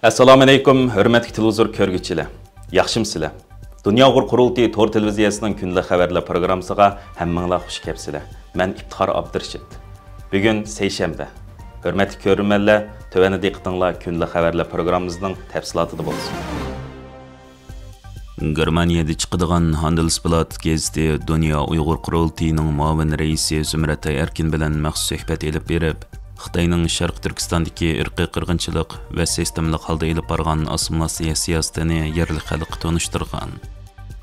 Assalomu alaykum, hurmatli televizor ko'rguvchilar. Yaxshimsizlar? Dunyo qurultiyi Tor televiziyasining kunlik xabarlar programmasiga hammanglar xush kelibsizlar. Men Iftixor Abdurashid. Bugun seshanba. Hurmatli ko'ruvchilar, tövəndə diqqətinizlər kunlik xabarlar programmamızning tafsilotida bo'lsin. Germaniyada chiqadigan Handelsblatt gazeti Dunyo Uyg'ur qurultiyining muavin raisi Zumratay Erkin bilan maxsus suhbat elib berib, Xitoyning Sharq Turkistondagi irqiy qirg'inchilik va sistemlik holda elib borgan assimilyatsiya siyosatini yerlik xalqqa tanishtirgan.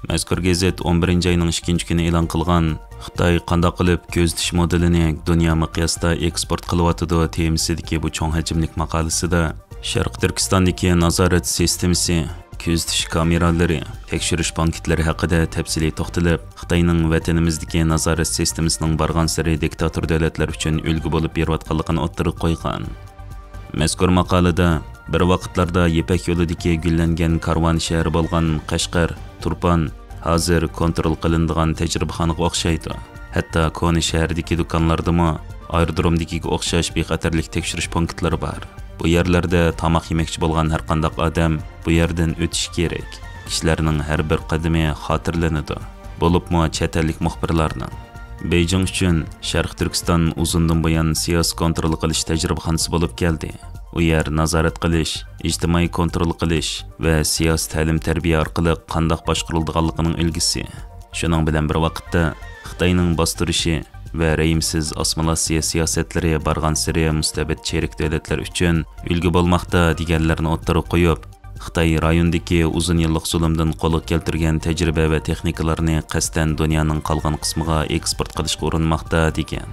Mazkur gazet 11 oyning 2 kuni e'lon qilgan Xitoy qanday qilib ko'zitish modelini dunyo miqyosida eksport qilyotidi temasidagi bu cho'ng hajmlik maqolasida Sharq Turkistondagi nazorat sistemasi, ko'zitish kameralari, tekshirish punktları haqida tafsiliy to'xtalib, Xitoyning vatanimizdagi nazorat sistemasining borgan sari diktator davlatlar uchun ulgu bo'lib berayotganligini o'ttirib qo'ygan. Mazkur maqolada bir vaqtlarda Yepak yo'lidagi gullangan karvon shahri bo'lgan Qashqar, Turpan hozir kontrol qilinadigan tajribaxonaga o'xshaydi. Hatto Koni shahridagi do'konlardami aerodromdagi o'xshash bexatarlik tekshirish punktlari bor. Bu yerlarda tamoq yemoqchi bo'lgan har qanday odam bu yerdan o'tish kerak. Kishilarning har bir qadami xotirlanadi. Bo'libmi chet ellik muxbirlarning. Beijing uchun Sharq Turkiston uzundan buyon siyosiy kontrol qilish tajribaxonasi bo'lib keldi. U yer nazorat qilish, ijtimoiy kontrol qilish va siyosiy ta'lim-tarbiya orqali qanday boshqariladiganligining ilgisi. Shuning bilan bir vaqtda Xitoyning bostirishi va rayimsiz assimilyatsiya siyosatlari bargan siri mustabid cherik davlatlar uchun ulgu bo'lmoqda deganlarni o'ttirib qo'yib, Xitoy rayondagi uzun yillik zulmdan qo'lga keltirgan tajriba va texnikalarni qasdan dunyoning qolgan qismiga eksport qilishga urinmoqda degan.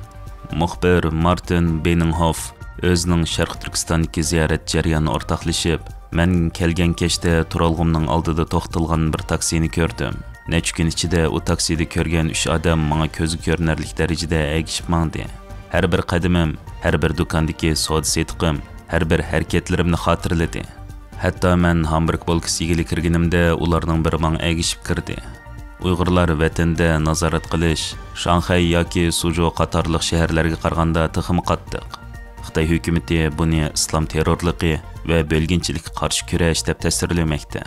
Muxbir Martin Beninghoff o'zining Sharq Turkistondagi ziyorat jarayoni o'rtoqlashib, men kelgan kechda turalg'imning oldida to'xtalgan bir taksini ko'rdim. Necha kun ichida u taksida ko'rgan 3 odam menga ko'zi ko'rinarli darajada egishib mangdi. Har bir qadamim, har bir do'kondagi savdo setiqim, har bir harakatlarimni xotirladi. Hatto men Hamburg bolkasiga kirganimda ularning biri menga egishib kirdi. Uyg'urlar vatanda nazorat qilish, Shanxay yoki Suzhou qatorliq shaharlarga qaraganda texmi qattiq. Xitoy hukumati buni islom terrorligi va bo'lginchilikka qarshi kurash deb tasvirlamoqda.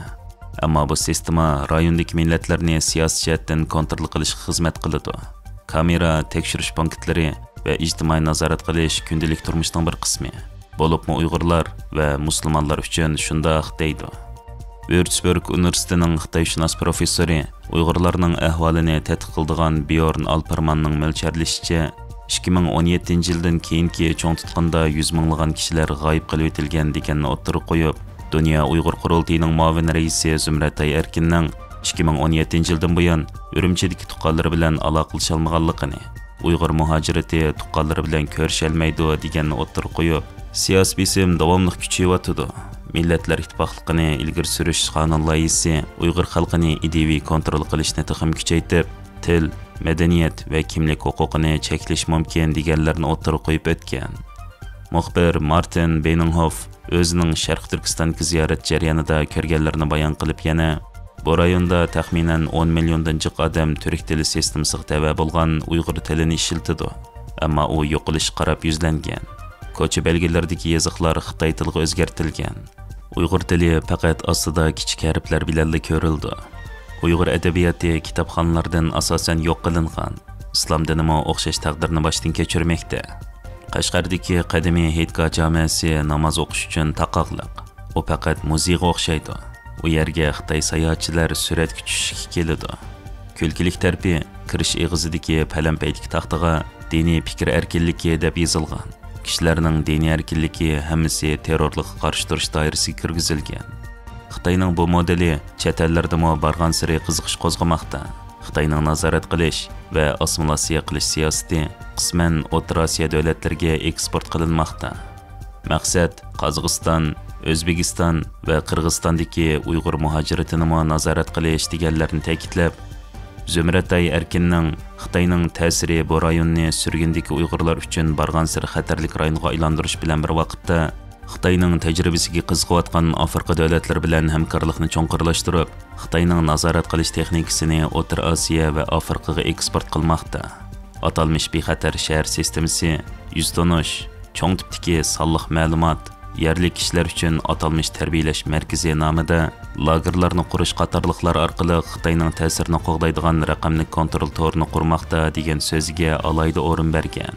Ammo bu sistema rayondagi millatlarni siyosiy jihatdan kontrol qilishga xizmat qiladi. Kamera, tekshirish punktlari va ijtimoiy nazorat qilish kundalik turmushning bir qismi. Bo'libmi Uyg'urlar va musulmonlar uchun shunday deydi. Würzburg universitetining Xitoyshunos professori Uyg'urlarning ahvolini tadqiq qiladigan Bjorn Alpermanning mo'ljallashicha 2017 yildan keyingi cho'ng tutqunda 100 minglagan kishilar g'oyib qilib etilgan deganni o'ttirib qo'yib, Dunyo Uyg'ur qurultiyining muavin raisi Zumratay Erkinning 2017 yildan buyon Urumchidagi tuqqanlari bilan aloqalasha olmaganligini, Uyg'ur muhojirati tuqqanlari bilan ko'risholmaydi deganni o'ttirib qo'yib, siyosiy besim davomli kuchayotdi. Millatlar ittifoqligini ilgari surish qonun loyihasi Uyg'ur xalqini ideviy kontrol qilishni texim kuchaytirib, til, madaniyat va kimlik huquqini cheklash mumkin deganlarni o'ttirib qo'yib o'tgan. Muxbir Martin Beninghoff o'zining Sharq Turkistondagi ziyorat jarayonida ko'rganlarini bayon qilib yana bu rayonda taxminan 10 milliondan jiq odam turk tili sistemasiga tava bo'lgan Uyg'ur tilini ishlatadi. Ammo u yo'qolish qarab yuzlangan. Ko'cha belgilaridagi yoziqlar Xitoy tiliga o'zgartirilgan. Uyg'ur tili faqat ostida kichik harflar bilan ko'rildi. Uyg'ur adabiyoti kitobxonlardan asosan yo'q qilingan. Islom dinimi o'xshash taqdirni boshdan kechirmoqda. Qashqardagi qadimiy Heydga jamiyasi namoz o'qish uchun taqoqliq. U faqat muzeyga o'xshaydi. U yerga Xitoy sayohatchilar suratga tushishga keladi. Kulkilik tarbi kirish eg'izidagi palampaytlik taxtiga diniy fikr erkinligi deb yozilgan. Kishilarning diniy erkinligi hammasi terrorlikqa qarshi turish doirasiga kirgizilgan. Xitoyning bu modeli chet ellardami borgan sari qiziqish qo'zg'amoqda. Xitoyning nazorat qilish va assimilyatsiya qilish siyosati qisman O'rta Osiyo davlatlariga eksport qilinmoqda. Maqsad Qozog'iston, O'zbekiston va Qirg'izistondagi Uyg'ur muhojiratini nazorat qilish deganlarni ta'kidlab, Zumratay Erkinning Xitoyning ta'siri bu rayonni surgundagi Uyg'urlar uchun borgan sari xatarlik rayonga aylantirish bilan bir vaqtda Xitoyning tajribasiga qiziqayotgan Afrika davlatlari bilan hamkorlikni cho'nqirlashtirib, Xitoyning nazorat qilish texnikasini O'rta Osiyo va Afrikaga eksport qilmoqda. Atalmış bexatar shahar sistemasi yuz tonish, cho'ng tipdagi sonliq ma'lumot, yerlik kishilar uchun atalmış tarbiyalash markazi nomida lagerlarni qurish qatorliqlar orqali Xitoyning ta'sirini qo'g'daydigan raqamli kontrol torini qurmoqda degan so'ziga alayda o'rin bergan.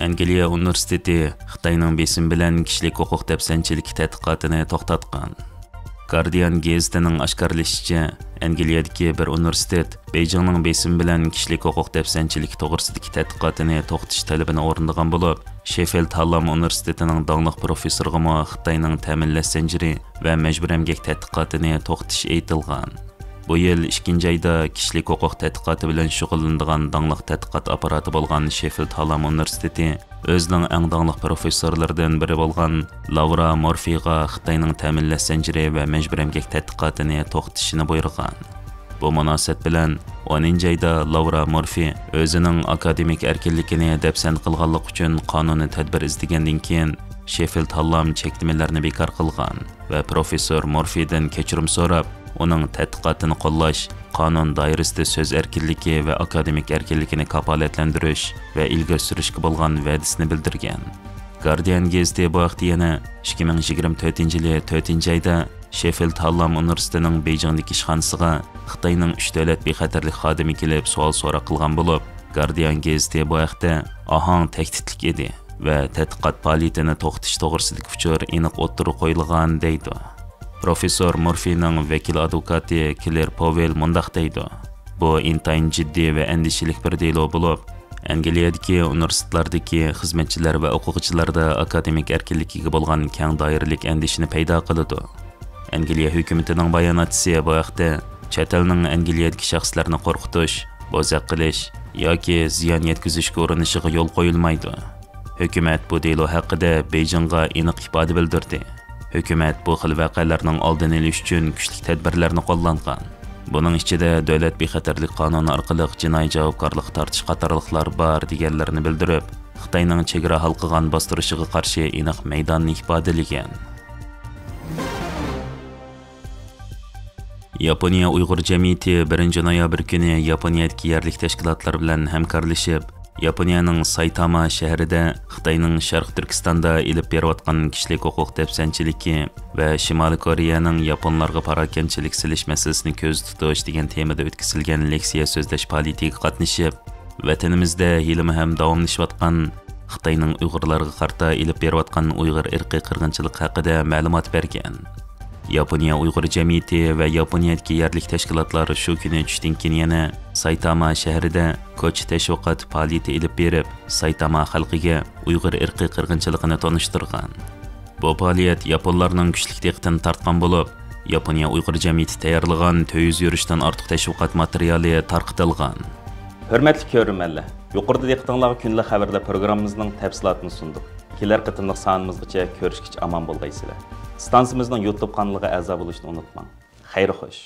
Angliya universiteti Xitoyning besim bilan kishilik huquq dafsanchiligi tadqiqotini to'xtatgan. Guardian gazetining oshkorlashicha, Angliyadagi bir universitet Beijingning besim bilan kishilik huquq dafsanchiligi to'g'risidagi tadqiqotini to'xtatish talabini o'rnagan bo'lib, Sheffield Hallam universitetining donliq professoriga Xitoyning ta'minlash zanjiri va majburiy emgak tadqiqotini to'xtatish aytilgan. Bu yil 2 ayda kishilik huquq tadqiqoti bilan shug'ullanadigan donliq tadqiqot apparati bo'lgan Sheffield Hallam universiteti o'zining eng donliq professorlaridan biri bo'lgan Laura Murphyga Xitoyning ta'minlash zanjiri va majburiy emgak tadqiqotini to'xtatishni buyurgan. Bu munosabat bilan 10 ayda Laura Murphy o'zining akademik erkinligini dafsan qilganlik uchun qonuniy tadbir izlagandan keyin Sheffield Hallam cheklamalarni bekor qilgan va professor Murphydan kechirim so'rab, uning tadqiqotini qo'llash, qonun doirasida so'z erkinligi va akademik erkinligini kafolatlantirish va ilgari surishga bo'lgan va'dasini bildirgan. Guardian gazeti bu vaqtda yana 2024-yili 4-oyda Sheffield Hallam universitetining Beijingdagi ishxonasiga Xitoyning 3 davlat bexatarlik xodimi kelib savol-so'roq qilgan bo'lib, Guardian gazeti bu vaqtda ahang tahdidlik edi va tadqiqot faoliyatini to'xtatish to'g'risidagi uchur aniq o'ttirib qo'yilgan deydi. Professor Murphyning vakil advokati Claire Powell mundaq deydi. Bu intayin jiddiy va andishalik bir delo bo'lib, Angliyadagi universitetlardagi xizmatchilar va o'quvchilarda akademik erkinligiga bo'lgan keng doiralik andishini paydo qiladi. Angliya hukumatining bayonotchisi bu vaqtda chet elning Angliyadagi shaxslarni qo'rqitish, bo'zaq qilish yoki ziyon yetkazishga urinishiga yo'l qo'yilmaydi. Hukumat bu delo haqida Beijingga aniq ifoda bildirdi. Hukumat bu xil voqealarning oldini olish uchun kuchli tadbirlarni qo'llangan. Buning ichida davlat bexatarlik qonuni orqali jinoiy javobgarlik tortish qatorliqlar bor deganlarini bildirib, Xitoyning chegara halqigan bostirishiga qarshi aniq maydonni ifodalagan. Yaponiya Uyg'ur jamiyati 1 noyabr kuni Yaponiyadagi yerlik tashkilotlar bilan hamkorlashib, Yaponiyaning Saitama shahrida Xitoyning Sharq Turkistonda ilib berayotgan kishilik huquq dafsanchiligi va Shimoliy Koreyaning yaponlarga parokanchilik silish masalasini ko'z tutish degan temada o'tkazilgan leksiya so'zlash faoliyatiga qatnashib, vatanimizda yilmi ham davomlashayotgan Xitoyning Uyg'urlarga qarta ilib berayotgan Uyg'ur irqiy qirg'inchilik haqida ma'lumot bergan. Yaponiya Uyg'ur jamiyati va Yaponiyadagi yerlik tashkilotlar shu kuni tushdan keyin yana Saitama shahrida ko'ch tashviqot faoliyati ilib berib, Saitama xalqiga Uyg'ur irqiy qirg'inchiligini tanishtirgan. Bu faoliyat yaponlarning kuchli diqqatini tortgan bo'lib, Yaponiya Uyg'ur jamiyati tayyorlagan 400 yurishdan ortiq tashviqot materiali tarqatilgan. Hurmatli ko'ruvchilar, yuqorida diqqatingizga kunlik xabarlar programmamizning tafsilotini sundik. Kelar qitimliq sonimizgacha ko'rishgacha omon bo'lgaysizlar. Stansiyamizning YouTube kanaliga a'zo bo'lishni unutmang. Xayr xo'sh.